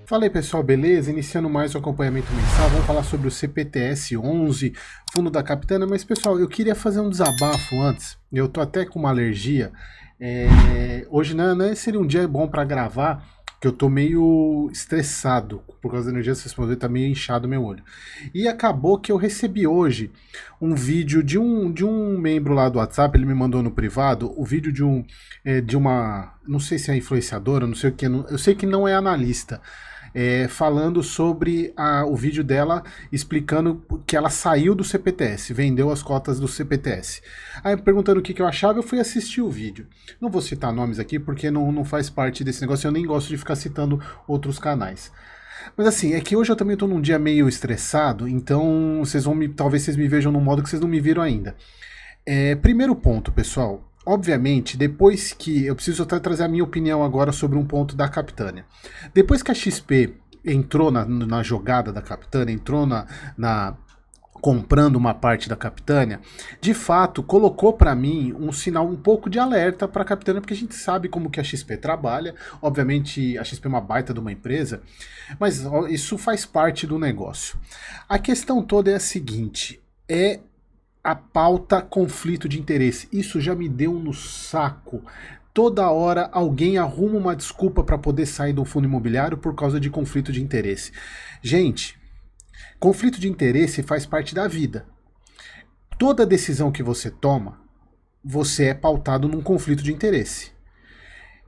Fala aí pessoal, beleza? Iniciando mais o acompanhamento mensal, vamos falar sobre o CPTS 11, fundo da Capitânia, mas pessoal, eu queria fazer um desabafo antes, eu tô até com uma alergia, hoje não seria um dia bom para gravar, que eu tô meio estressado, por causa da energia que vocês tá meio inchado meu olho. E acabou que eu recebi hoje um vídeo de um membro lá do WhatsApp, ele me mandou no privado, o vídeo de uma, não sei se é influenciadora, não sei o que, eu sei que não é analista, falando sobre o vídeo dela explicando que ela saiu do CPTS, vendeu as cotas do CPTS. Aí perguntando o que eu achava, eu fui assistir o vídeo. Não vou citar nomes aqui porque não faz parte desse negócio, eu nem gosto de ficar citando outros canais. Mas assim, é que hoje eu também tô num dia meio estressado, então talvez vocês me vejam num modo que vocês não me viram ainda. Primeiro ponto, pessoal. Obviamente, depois que. Eu preciso até trazer a minha opinião agora sobre um ponto da Capitânia. Depois que a XP entrou na jogada da Capitânia, entrou comprando uma parte da Capitânia, de fato colocou para mim um sinal um pouco de alerta para a Capitânia, porque a gente sabe como que a XP trabalha. Obviamente a XP é uma baita de uma empresa, mas isso faz parte do negócio. A questão toda é a seguinte: a pauta conflito de interesse. Isso já me deu no saco. Toda hora alguém arruma uma desculpa para poder sair do fundo imobiliário por causa de conflito de interesse. Gente, conflito de interesse faz parte da vida. Toda decisão que você toma, você é pautado num conflito de interesse.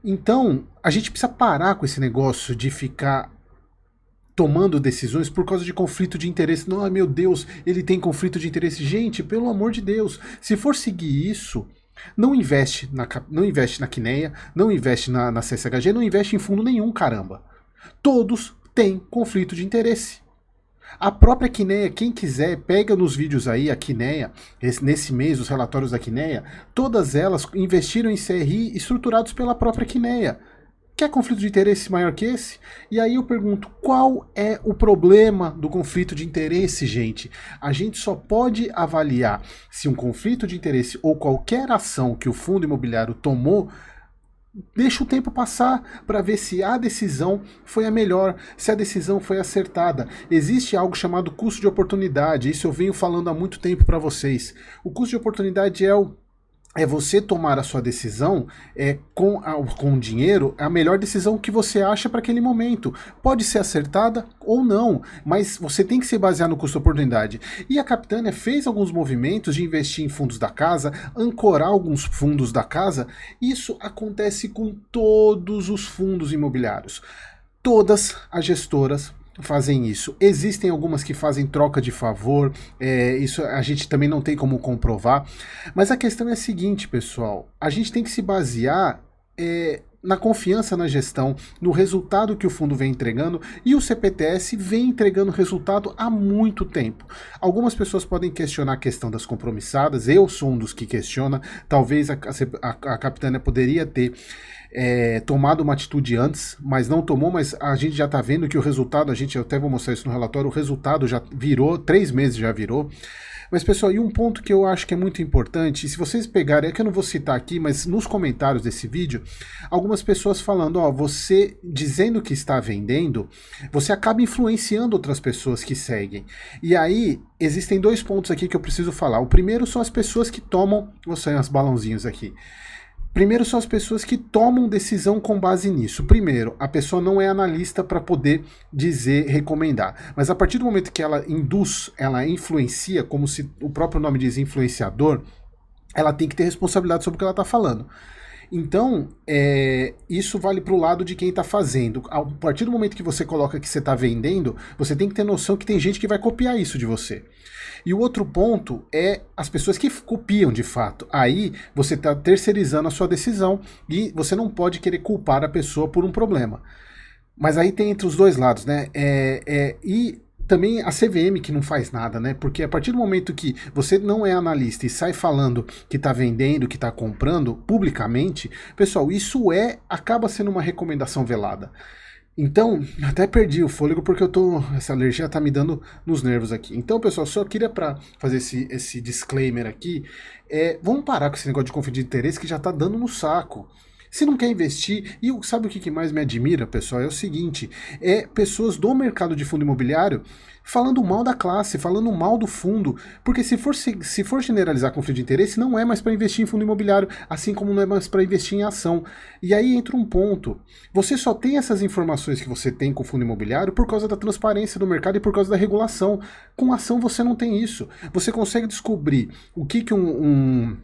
Então, a gente precisa parar com esse negócio de ficar tomando decisões por causa de conflito de interesse. Não, meu Deus, ele tem conflito de interesse. Gente, pelo amor de Deus, se for seguir isso, não investe na Quineia, não investe na CSHG, não investe em fundo nenhum, caramba. Todos têm conflito de interesse. A própria Quineia, quem quiser, pega nos vídeos aí a Quineia, nesse mês, os relatórios da Quineia, todas elas investiram em CRI estruturados pela própria Quineia. Quer conflito de interesse maior que esse? E aí eu pergunto, qual é o problema do conflito de interesse, gente? A gente só pode avaliar se um conflito de interesse ou qualquer ação que o fundo imobiliário tomou, deixa o tempo passar para ver se a decisão foi a melhor, se a decisão foi acertada. Existe algo chamado custo de oportunidade, isso eu venho falando há muito tempo para vocês. O custo de oportunidade é você tomar a sua decisão com o dinheiro, a melhor decisão que você acha para aquele momento. Pode ser acertada ou não, mas você tem que se basear no custo-oportunidade. E a Capitânia fez alguns movimentos de investir em fundos da casa, ancorar alguns fundos da casa. Isso acontece com todos os fundos imobiliários. Todas as gestoras fazem isso. Existem algumas que fazem troca de favor, isso a gente também não tem como comprovar, mas a questão é a seguinte, pessoal, a gente tem que se basear na confiança na gestão, no resultado que o fundo vem entregando, e o CPTS vem entregando resultado há muito tempo. Algumas pessoas podem questionar a questão das compromissadas, eu sou um dos que questiona, talvez a Capitânia poderia ter tomado uma atitude antes, mas não tomou, mas a gente já está vendo que o resultado, eu até vou mostrar isso no relatório, o resultado já virou, 3 meses já virou. Mas pessoal, e um ponto que eu acho que é muito importante, e se vocês pegarem, é que eu não vou citar aqui, mas nos comentários desse vídeo, algumas pessoas falando, você dizendo que está vendendo, você acaba influenciando outras pessoas que seguem. E aí, existem 2 pontos aqui que eu preciso falar. O primeiro são as pessoas que tomam, vou sair uns balãozinhos aqui. Primeiro são as pessoas que tomam decisão com base nisso. Primeiro, a pessoa não é analista para poder dizer, recomendar. Mas a partir do momento que ela induz, ela influencia, como se o próprio nome diz, influenciador, ela tem que ter responsabilidade sobre o que ela está falando. Então, isso vale para o lado de quem está fazendo. A partir do momento que você coloca que você está vendendo, você tem que ter noção que tem gente que vai copiar isso de você. E o outro ponto é as pessoas que copiam de fato. Aí você está terceirizando a sua decisão e você não pode querer culpar a pessoa por um problema. Mas aí tem entre os dois lados, né? E também a CVM que não faz nada, né? Porque a partir do momento que você não é analista e sai falando que está vendendo, que está comprando publicamente, pessoal, isso acaba sendo uma recomendação velada. Então, até perdi o fôlego porque essa alergia tá me dando nos nervos aqui. Então, pessoal, só queria para fazer esse disclaimer aqui, vamos parar com esse negócio de conflito de interesse que já tá dando no saco. Se não quer investir, e sabe o que mais me admira, pessoal? É o seguinte, pessoas do mercado de fundo imobiliário falando mal da classe, falando mal do fundo, porque se for generalizar conflito de interesse, não é mais para investir em fundo imobiliário, assim como não é mais para investir em ação. E aí entra um ponto, você só tem essas informações que você tem com o fundo imobiliário por causa da transparência do mercado e por causa da regulação. Com ação você não tem isso. Você consegue descobrir o que um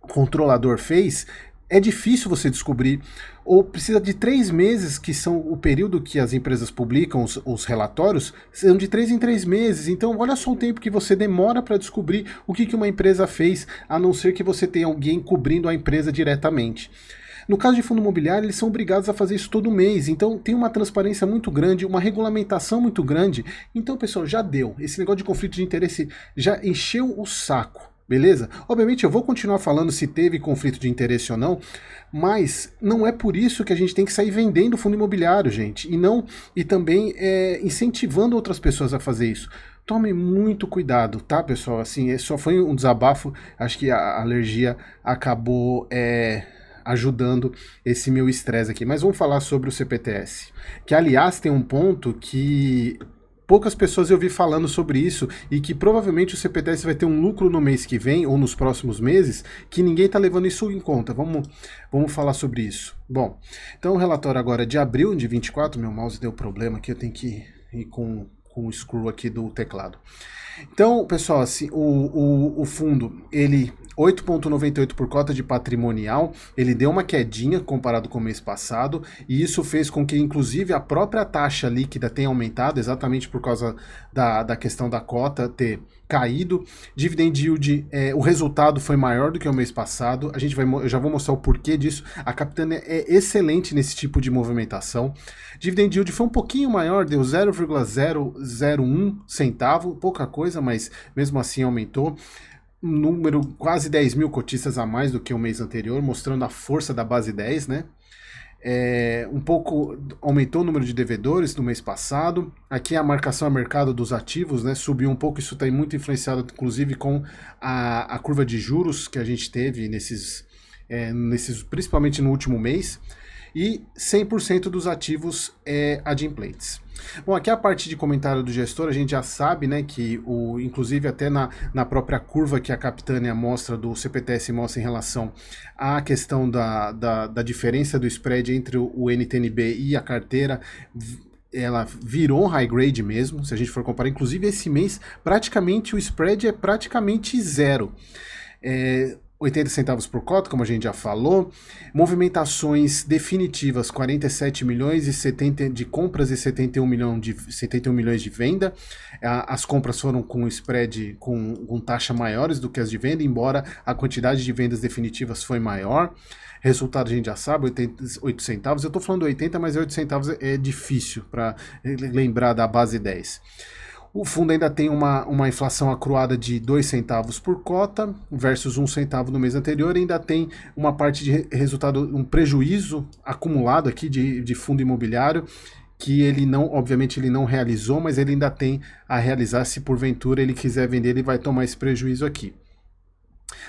controlador fez. É difícil você descobrir, ou precisa de 3 meses, que são o período que as empresas publicam os relatórios, são de 3 em 3 meses. Então, olha só o tempo que você demora para descobrir o que uma empresa fez, a não ser que você tenha alguém cobrindo a empresa diretamente. No caso de fundo imobiliário, eles são obrigados a fazer isso todo mês, então tem uma transparência muito grande, uma regulamentação muito grande. Então, pessoal, já deu. Esse negócio de conflito de interesse já encheu o saco. Beleza? Obviamente eu vou continuar falando se teve conflito de interesse ou não, mas não é por isso que a gente tem que sair vendendo fundo imobiliário, gente, e também incentivando outras pessoas a fazer isso. Tome muito cuidado, tá, pessoal? Assim, só foi um desabafo, acho que a alergia acabou ajudando esse meu estresse aqui. Mas vamos falar sobre o CPTS, que aliás tem um ponto que poucas pessoas eu vi falando sobre isso e que provavelmente o CPTS vai ter um lucro no mês que vem ou nos próximos meses que ninguém está levando isso em conta. Vamos falar sobre isso. Bom, então o relatório agora de abril de 24, meu mouse deu problema aqui, eu tenho que ir com o screw aqui do teclado. Então, pessoal, assim, o fundo, ele 8,98 por cota de patrimonial, ele deu uma quedinha comparado com o mês passado, e isso fez com que, inclusive, a própria taxa líquida tenha aumentado, exatamente por causa da questão da cota ter caído. Dividend yield, o resultado foi maior do que o mês passado, eu já vou mostrar o porquê disso. A Capitânia é excelente nesse tipo de movimentação. Dividend yield foi um pouquinho maior, deu 0,001 centavo, pouca coisa, mas mesmo assim aumentou. Número quase 10 mil cotistas a mais do que o mês anterior, mostrando a força da base 10, né? Um pouco aumentou o número de devedores no mês passado. Aqui a marcação a mercado dos ativos, né, subiu um pouco. Isso está muito influenciado, inclusive, com a curva de juros que a gente teve principalmente no último mês. E 100% dos ativos adimplentes. Bom, aqui a parte de comentário do gestor, a gente já sabe, né, que inclusive até na própria curva que a Capitânia mostra, do CPTS mostra em relação à questão da diferença do spread entre o NTNB e a carteira, ela virou high grade mesmo, se a gente for comparar. Inclusive esse mês, praticamente o spread é praticamente zero. 80 centavos por cota, como a gente já falou. Movimentações definitivas, 47 milhões e 70 de compras e 71 milhões de venda. As compras foram com spread com taxa maiores do que as de venda, embora a quantidade de vendas definitivas foi maior. Resultado a gente já sabe, 8 centavos. Eu estou falando 80, mas 8 centavos é difícil para lembrar da base 10. O fundo ainda tem uma inflação acruada de 2 centavos por cota versus 1 centavo no mês anterior. E ainda tem uma parte de resultado, um prejuízo acumulado aqui de fundo imobiliário, que ele não, obviamente ele não realizou, mas ele ainda tem a realizar. Se porventura ele quiser vender, ele vai tomar esse prejuízo aqui.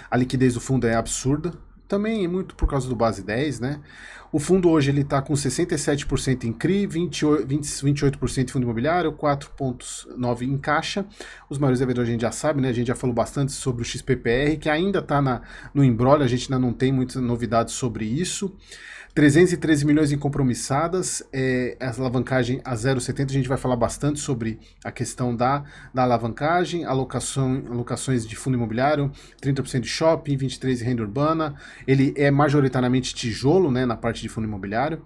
A liquidez do fundo é absurda, também é muito por causa do base 10, né? O fundo hoje ele está com 67% em CRI, 28% em fundo imobiliário, 4,9% em caixa. Os maiores devedores a gente já sabe, né? A gente já falou bastante sobre o XPPR, que ainda está no imbróglio, a gente ainda não tem muitas novidades sobre isso. 313 milhões em compromissadas, a alavancagem a 0,70, a gente vai falar bastante sobre a questão da alavancagem, alocações de fundo imobiliário, 30% de shopping, 23% de renda urbana, ele é majoritariamente tijolo, né, na parte de fundo imobiliário.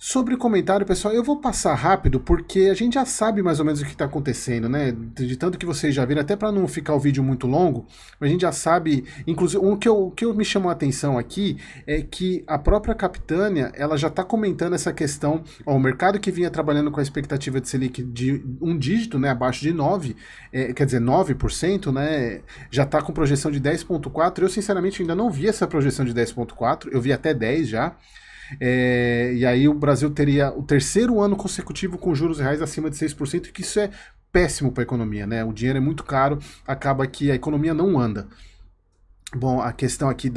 Sobre o comentário, pessoal, eu vou passar rápido porque a gente já sabe mais ou menos o que está acontecendo, né? De tanto que vocês já viram, até para não ficar o vídeo muito longo, a gente já sabe. Inclusive, o que me chamou a atenção aqui é que a própria Capitânia, ela já está comentando essa questão. O mercado que vinha trabalhando com a expectativa de Selic de um dígito, né, abaixo de 9%, quer dizer, 9%, né, já está com projeção de 10,4%. Eu, sinceramente, ainda não vi essa projeção de 10,4%, eu vi até 10% já. E aí o Brasil teria o terceiro ano consecutivo com juros reais acima de 6%, que isso é péssimo para a economia, né? O dinheiro é muito caro, acaba que a economia não anda. Bom, a questão aqui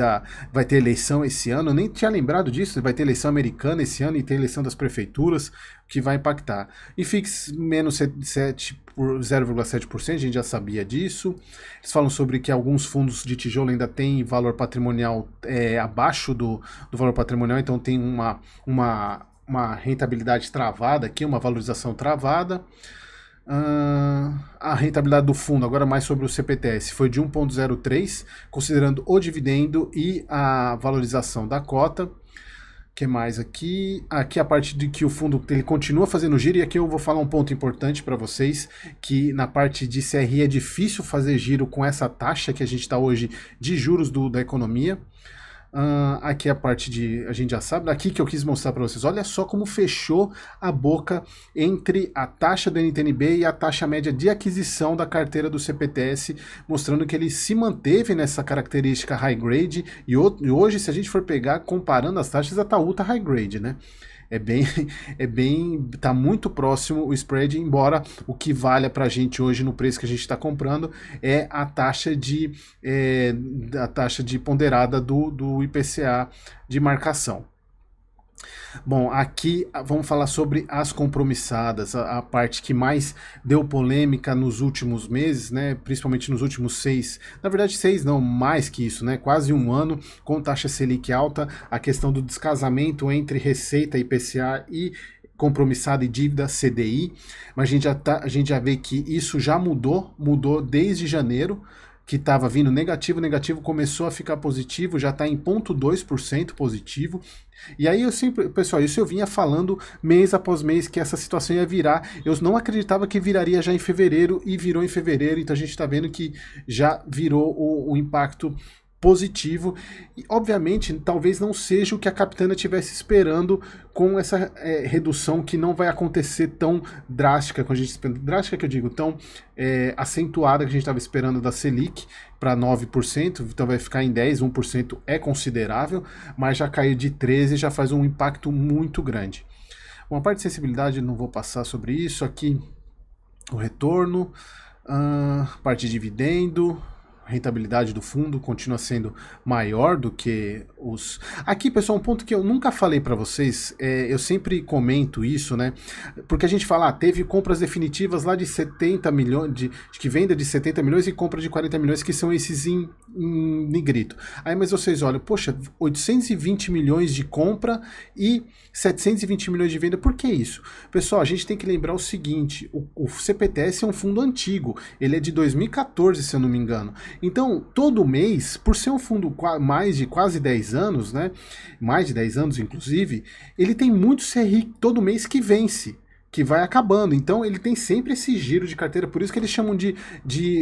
vai ter eleição esse ano, eu nem tinha lembrado disso, vai ter eleição americana esse ano e tem eleição das prefeituras, que vai impactar. IFIX menos 7 por 0,7%, a gente já sabia disso. Eles falam sobre que alguns fundos de tijolo ainda têm valor patrimonial abaixo do valor patrimonial, então tem uma rentabilidade travada aqui, uma valorização travada. A rentabilidade do fundo, agora mais sobre o CPTS, foi de 1,03, considerando o dividendo e a valorização da cota. O que mais aqui? Aqui a parte de que o fundo ele continua fazendo giro, e aqui eu vou falar um ponto importante para vocês, que na parte de CRI é difícil fazer giro com essa taxa que a gente está hoje de juros da economia. Aqui a parte a gente já sabe, daqui que eu quis mostrar para vocês, olha só como fechou a boca entre a taxa do NTNB e a taxa média de aquisição da carteira do CPTS, mostrando que ele se manteve nessa característica high grade, e hoje, se a gente for pegar, comparando as taxas, está ultra high grade, né? Tá muito próximo o spread, embora o que valha pra gente hoje no preço que a gente está comprando é a taxa de ponderada do IPCA de marcação. Bom, aqui vamos falar sobre as compromissadas, a parte que mais deu polêmica nos últimos meses, né? Principalmente nos últimos 6, na verdade 6 não, mais que isso, né? Quase um ano com taxa Selic alta, a questão do descasamento entre receita IPCA e compromissada e dívida CDI, mas a gente já vê que isso já mudou desde janeiro, que estava vindo negativo, começou a ficar positivo, já está em 0,2% positivo. E aí pessoal, isso eu vinha falando mês após mês que essa situação ia virar. Eu não acreditava que viraria já em fevereiro, e virou em fevereiro, então a gente está vendo que já virou o impacto positivo, e obviamente talvez não seja o que a Capitânia estivesse esperando com essa redução que não vai acontecer tão drástica, drástica que eu digo, tão acentuada que a gente estava esperando da Selic para 9%, então vai ficar em 10%, 1% é considerável, mas já cair de 13% já faz um impacto muito grande. Uma parte de sensibilidade, não vou passar sobre isso, aqui o retorno, parte de dividendo, rentabilidade do fundo continua sendo maior do que os... Aqui, pessoal, um ponto que eu nunca falei para vocês, eu sempre comento isso, né? Porque a gente fala, teve compras definitivas lá de 70 milhões, que venda de 70 milhões e compra de 40 milhões, que são esses em negrito. Aí, mas vocês olham, poxa, 820 milhões de compra e 720 milhões de venda, por que isso? Pessoal, a gente tem que lembrar o seguinte, o CPTS é um fundo antigo, ele é de 2014, se eu não me engano. Então, todo mês, por ser um fundo mais de quase 10 anos, né, mais de 10 anos inclusive, ele tem muito CRI todo mês que vence, que vai acabando. Então ele tem sempre esse giro de carteira, por isso que eles chamam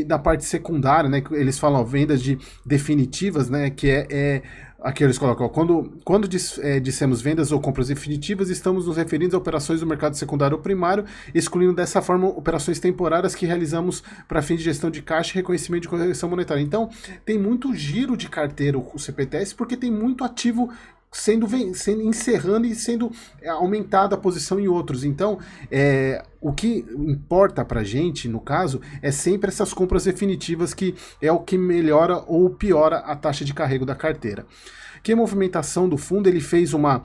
da parte secundária, né, eles falam vendas definitivas, né, que aqui eles colocam, quando dissemos vendas ou compras definitivas, estamos nos referindo a operações do mercado secundário ou primário, excluindo dessa forma operações temporárias que realizamos para fim de gestão de caixa e reconhecimento de correção monetária. Então, tem muito giro de carteira o CPTS, porque tem muito ativo sendo encerrando e sendo aumentada a posição em outros. Então, o que importa pra gente, no caso, é sempre essas compras definitivas, que é o que melhora ou piora a taxa de carrego da carteira. Que a movimentação do fundo, ele fez uma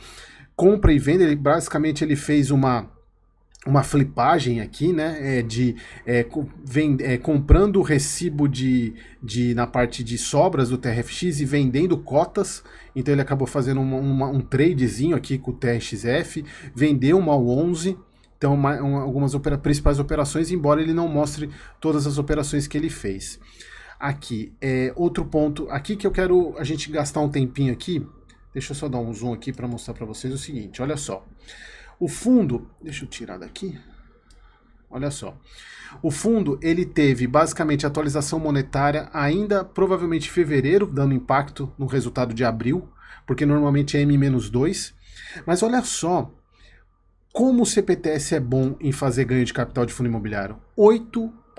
compra e venda, basicamente ele fez uma flipagem aqui, né, comprando o recibo na parte de sobras do TRFX e vendendo cotas. Então ele acabou fazendo um tradezinho aqui com o TRXF, vendeu uma ao 11, então algumas principais operações, embora ele não mostre todas as operações que ele fez. Aqui, outro ponto aqui que eu quero a gente gastar um tempinho aqui, deixa eu só dar um zoom aqui para mostrar para vocês o seguinte, olha só. O fundo, deixa eu tirar daqui, olha só, o fundo ele teve basicamente atualização monetária ainda provavelmente em fevereiro, dando impacto no resultado de abril, porque normalmente é M-2, mas olha só como o CPTS é bom em fazer ganho de capital de fundo imobiliário,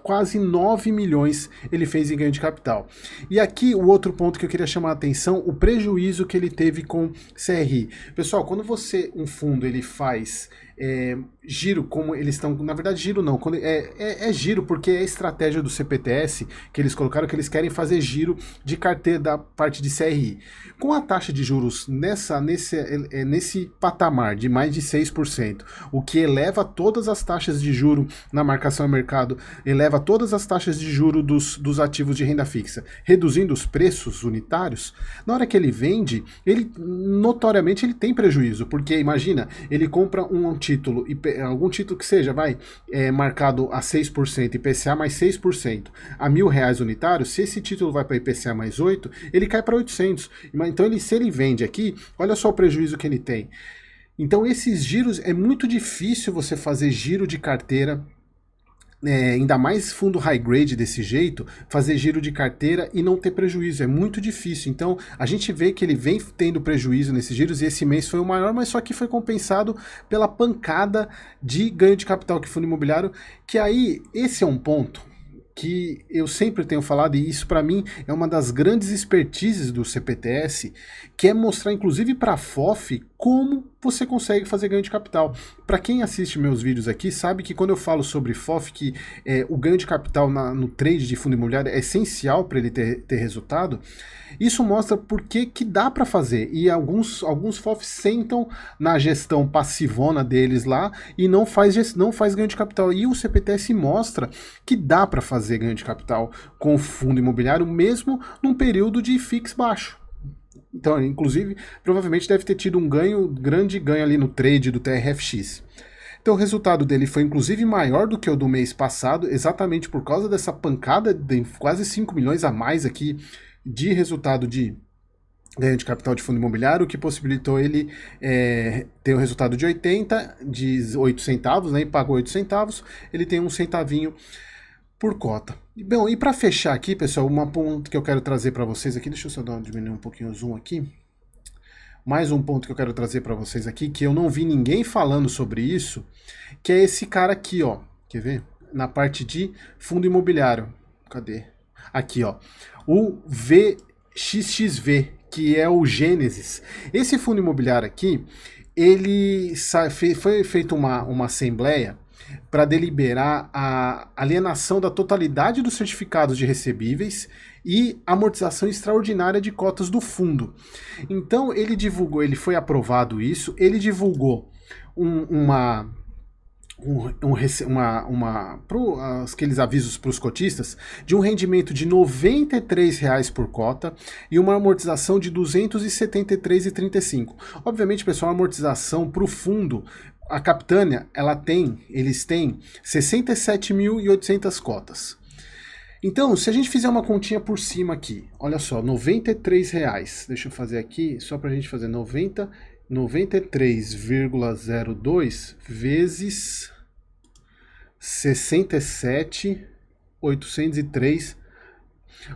quase 9 milhões ele fez em ganho de capital. E aqui o outro ponto que eu queria chamar a atenção, o prejuízo que ele teve com CRI. Pessoal, quando um fundo ele faz giro, como eles estão, na verdade giro não, é giro porque é a estratégia do CPTS que eles colocaram, que eles querem fazer giro de carteira da parte de CRI. Com a taxa de juros nesse patamar de mais de 6%, o que eleva todas as taxas de juro na marcação a mercado, eleva todas as taxas de juro dos ativos de renda fixa, reduzindo os preços unitários, na hora que ele vende, ele notoriamente ele tem prejuízo, porque imagina, ele compra um título, algum título que seja, marcado a 6%, IPCA mais 6%, a R$1.000 unitários, se esse título vai para IPCA mais 8, ele cai para 800. Então, se ele vende aqui, olha só o prejuízo que ele tem. Então, esses giros, é muito difícil você fazer giro de carteira, ainda mais fundo high grade desse jeito, fazer giro de carteira e não ter prejuízo, é muito difícil. Então a gente vê que ele vem tendo prejuízo nesses giros e esse mês foi o maior, mas só que foi compensado pela pancada de ganho de capital que fundo imobiliário, que aí esse é um ponto que eu sempre tenho falado, e isso para mim é uma das grandes expertises do CPTS, que é mostrar inclusive para a FOF como você consegue fazer ganho de capital. Para quem assiste meus vídeos aqui, sabe que quando eu falo sobre FOF, que o ganho de capital no trade de fundo imobiliário é essencial para ele ter resultado, isso mostra por que dá para fazer. E alguns FOFs sentam na gestão passivona deles lá e não faz ganho de capital. E o CPTS mostra que dá para fazer ganho de capital com o fundo imobiliário, mesmo num período de FIX baixo. Então, inclusive, provavelmente deve ter tido um grande ganho ali no trade do TRFX. Então o resultado dele foi inclusive maior do que o do mês passado, exatamente por causa dessa pancada de quase 5 milhões a mais aqui de resultado de ganho de capital de fundo imobiliário, o que possibilitou ele ter um resultado de 8 centavos, né, e pagou 8 centavos, ele tem um centavinho por cota. Bom, e para fechar aqui, pessoal, uma ponto que eu quero trazer para vocês aqui, deixa eu só diminuir um pouquinho o zoom aqui. Mais um ponto que eu quero trazer para vocês aqui, que eu não vi ninguém falando sobre isso, que é esse cara aqui, ó. Quer ver? Na parte de fundo imobiliário. Cadê? Aqui, ó. O VXXV, que é o Gênesis. Esse fundo imobiliário aqui, ele foi feita uma assembleia para deliberar a alienação da totalidade dos certificados de recebíveis e amortização extraordinária de cotas do fundo. Então ele divulgou, ele foi aprovado isso, ele divulgou aqueles avisos para os cotistas de um rendimento de R$ 93,00 por cota e uma amortização de R$ 273,35. Obviamente, pessoal, a amortização para o fundo, a Capitânia, eles têm 67.800 cotas. Então, se a gente fizer uma continha por cima aqui, olha só, R$ 93,00. Deixa eu fazer aqui, só para a gente fazer 93,02 vezes 67.803.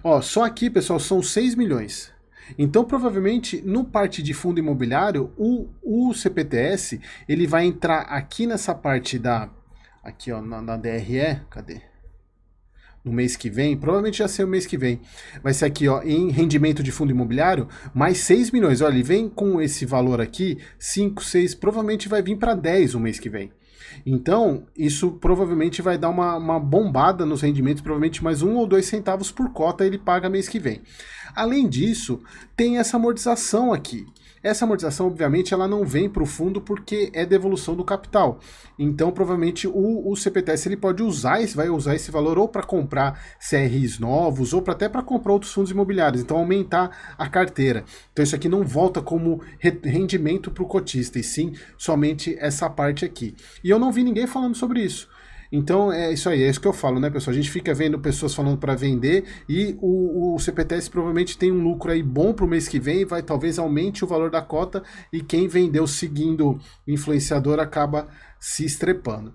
Ó, só aqui, pessoal, são 6 milhões. Então, provavelmente, no parte de fundo imobiliário, o CPTS, ele vai entrar aqui nessa parte aqui, ó, na DRE, cadê? No mês que vem, provavelmente já ser o mês que vem, vai ser aqui, ó, em rendimento de fundo imobiliário, mais 6 milhões, olha, ele vem com esse valor aqui, 5, 6, provavelmente vai vir para 10 o mês que vem. Então, isso provavelmente vai dar uma bombada nos rendimentos, provavelmente mais 1 ou 2 centavos por cota ele paga mês que vem. Além disso, tem essa amortização aqui. Essa amortização, obviamente, ela não vem para o fundo porque é devolução do capital. Então, provavelmente, o CPTS ele pode vai usar esse valor ou para comprar CRIs novos, ou até para comprar outros fundos imobiliários. Então, aumentar a carteira. Então, isso aqui não volta como rendimento para o cotista, e sim somente essa parte aqui. E eu não vi ninguém falando sobre isso. Então é isso aí, é isso que eu falo, né, pessoal? A gente fica vendo pessoas falando para vender e o CPTS provavelmente tem um lucro aí bom para o mês que vem, talvez aumente o valor da cota e quem vendeu seguindo o influenciador acaba se estrepando.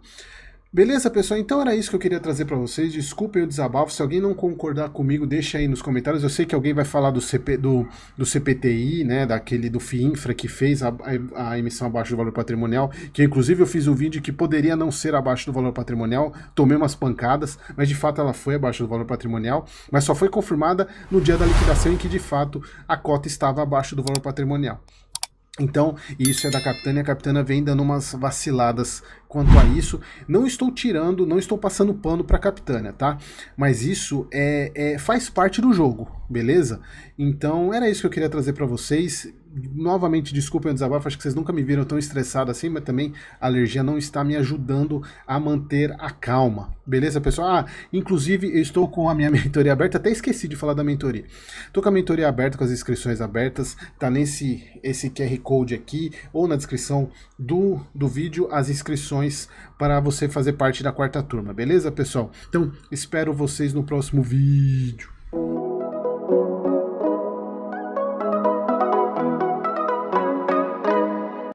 Beleza, pessoal? Então era isso que eu queria trazer para vocês. Desculpem o desabafo. Se alguém não concordar comigo, deixa aí nos comentários. Eu sei que alguém vai falar do CPTI, né? Do FIINFRA, que fez a emissão abaixo do valor patrimonial. Que inclusive eu fiz um vídeo que poderia não ser abaixo do valor patrimonial. Tomei umas pancadas, mas de fato ela foi abaixo do valor patrimonial. Mas só foi confirmada no dia da liquidação em que de fato a cota estava abaixo do valor patrimonial. Então, isso é da Capitânia, a Capitânia vem dando umas vaciladas quanto a isso. Não estou tirando, não estou passando pano para a Capitânia, tá? Mas isso faz parte do jogo, beleza? Então, era isso que eu queria trazer para vocês. Novamente, desculpem o desabafo, acho que vocês nunca me viram tão estressado assim, mas também a alergia não está me ajudando a manter a calma. Beleza, pessoal? Ah, inclusive, eu estou com a minha mentoria aberta, até esqueci de falar da mentoria. Estou com a mentoria aberta, com as inscrições abertas, tá esse QR Code aqui, ou na descrição do vídeo, as inscrições para você fazer parte da quarta turma, beleza, pessoal? Então, espero vocês no próximo vídeo.